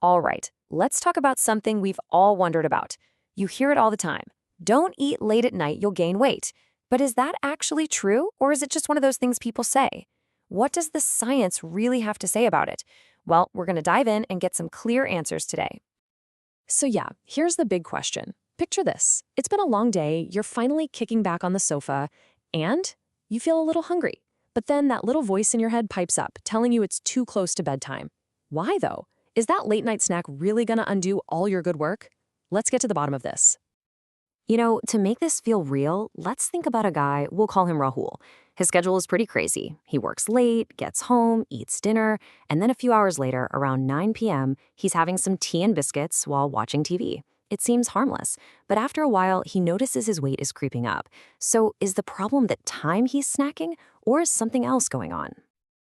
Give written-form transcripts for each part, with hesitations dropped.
All right, let's talk about something we've all wondered about. You hear it all the time. Don't eat late at night, you'll gain weight. But is that actually true, or is it just one of those things people say? What does the science really have to say about it? Well, we're going to dive in and get some clear answers today. So yeah, here's the big question. Picture this. It's been a long day, you're finally kicking back on the sofa, and you feel a little hungry. But then that little voice in your head pipes up, telling you it's too close to bedtime. Why though? Is that late night snack really gonna undo all your good work? Let's get to the bottom of this. You know, to make this feel real, let's think about a guy, we'll call him Rahul. His schedule is pretty crazy. He works late, gets home, eats dinner, and then a few hours later, around 9 p.m., he's having some tea and biscuits while watching TV. It seems harmless, but after a while, he notices his weight is creeping up. So is the problem the time he's snacking, or is something else going on?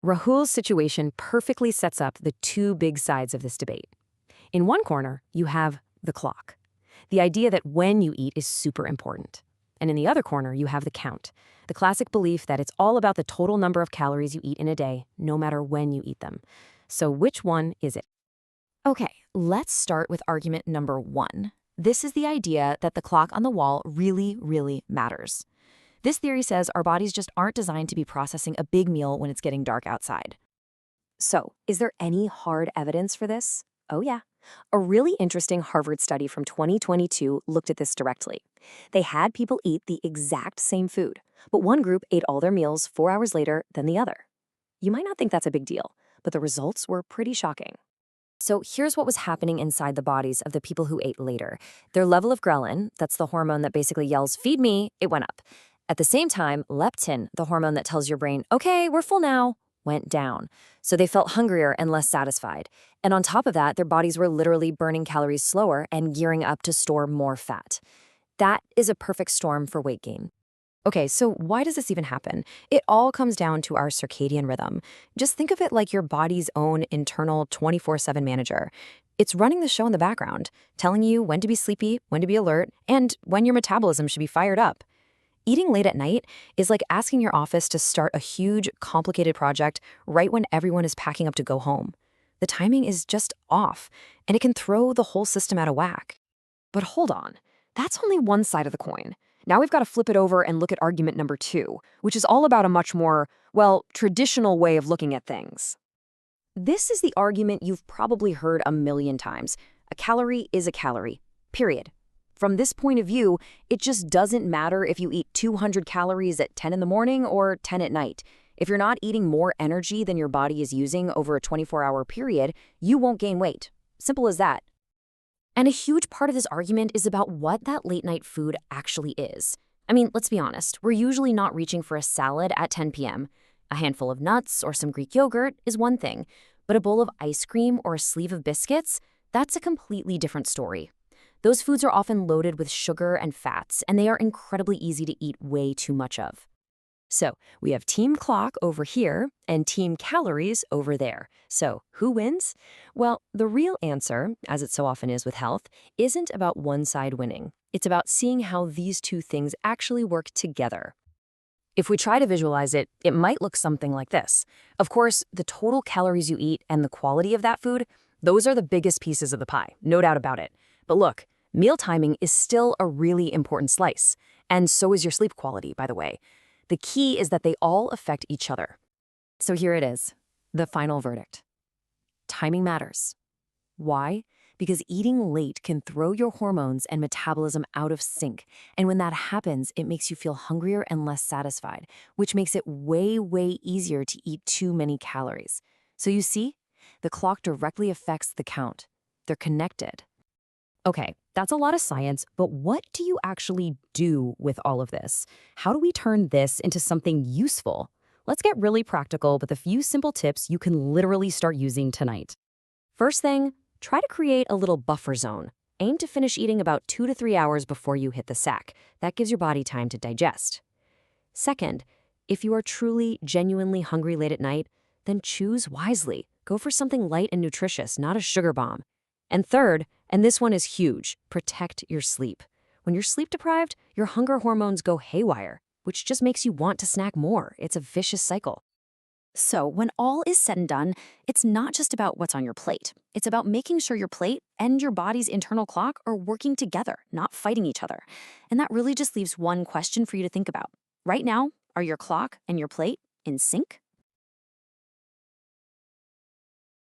Rahul's situation perfectly sets up the two big sides of this debate. In one corner, you have the clock, the idea that when you eat is super important. And in the other corner, you have the count, the classic belief that it's all about the total number of calories you eat in a day, no matter when you eat them. So which one is it? Okay, let's start with argument number one. This is the idea that the clock on the wall really matters. This theory says our bodies just aren't designed to be processing a big meal when it's getting dark outside. So, is there any hard evidence for this? Oh yeah. A really interesting Harvard study from 2022 looked at this directly. They had people eat the exact same food, but one group ate all their meals 4 hours later than the other. You might not think that's a big deal, but the results were pretty shocking. So here's what was happening inside the bodies of the people who ate later. Their level of ghrelin, that's the hormone that basically yells, "Feed me," it went up. At the same time, leptin, the hormone that tells your brain, "Okay, we're full now," went down. So they felt hungrier and less satisfied. And on top of that, their bodies were literally burning calories slower and gearing up to store more fat. That is a perfect storm for weight gain. Okay, so why does this even happen? It all comes down to our circadian rhythm. Just think of it like your body's own internal 24/7 manager. It's running the show in the background, telling you when to be sleepy, when to be alert, and when your metabolism should be fired up. Eating late at night is like asking your office to start a huge, complicated project right when everyone is packing up to go home. The timing is just off, and it can throw the whole system out of whack. But hold on, that's only one side of the coin. Now we've got to flip it over and look at argument number two, which is all about a much more, well, traditional way of looking at things. This is the argument you've probably heard a million times. A calorie is a calorie, period. From this point of view, it just doesn't matter if you eat 200 calories at 10 in the morning or 10 at night. If you're not eating more energy than your body is using over a 24-hour period, you won't gain weight. Simple as that. And a huge part of this argument is about what that late-night food actually is. I mean, let's be honest, we're usually not reaching for a salad at 10 p.m. A handful of nuts or some Greek yogurt is one thing, but a bowl of ice cream or a sleeve of biscuits, that's a completely different story. Those foods are often loaded with sugar and fats, and they are incredibly easy to eat way too much of. So we have team clock over here and team calories over there. So who wins? Well, the real answer, as it so often is with health, isn't about one side winning. It's about seeing how these two things actually work together. If we try to visualize it, it might look something like this. Of course, the total calories you eat and the quality of that food, those are the biggest pieces of the pie, no doubt about it. But look, meal timing is still a really important slice, and so is your sleep quality, by the way. The key is that they all affect each other. So here it is, the final verdict. Timing matters. Why? Because eating late can throw your hormones and metabolism out of sync, and when that happens, it makes you feel hungrier and less satisfied, which makes it way easier to eat too many calories. So you see, the clock directly affects the count. They're connected. Okay, that's a lot of science, but what do you actually do with all of this? How do we turn this into something useful? Let's get really practical with a few simple tips you can literally start using tonight. First thing, try to create a little buffer zone. Aim to finish eating about 2 to 3 hours before you hit the sack. That gives your body time to digest. Second, if you are truly, genuinely hungry late at night, then choose wisely. Go for something light and nutritious, not a sugar bomb. And third, and this one is huge, protect your sleep. When you're sleep deprived, your hunger hormones go haywire, which just makes you want to snack more. It's a vicious cycle. So, when all is said and done, it's not just about what's on your plate. It's about making sure your plate and your body's internal clock are working together, not fighting each other. And that really just leaves one question for you to think about. Right now, are your clock and your plate in sync?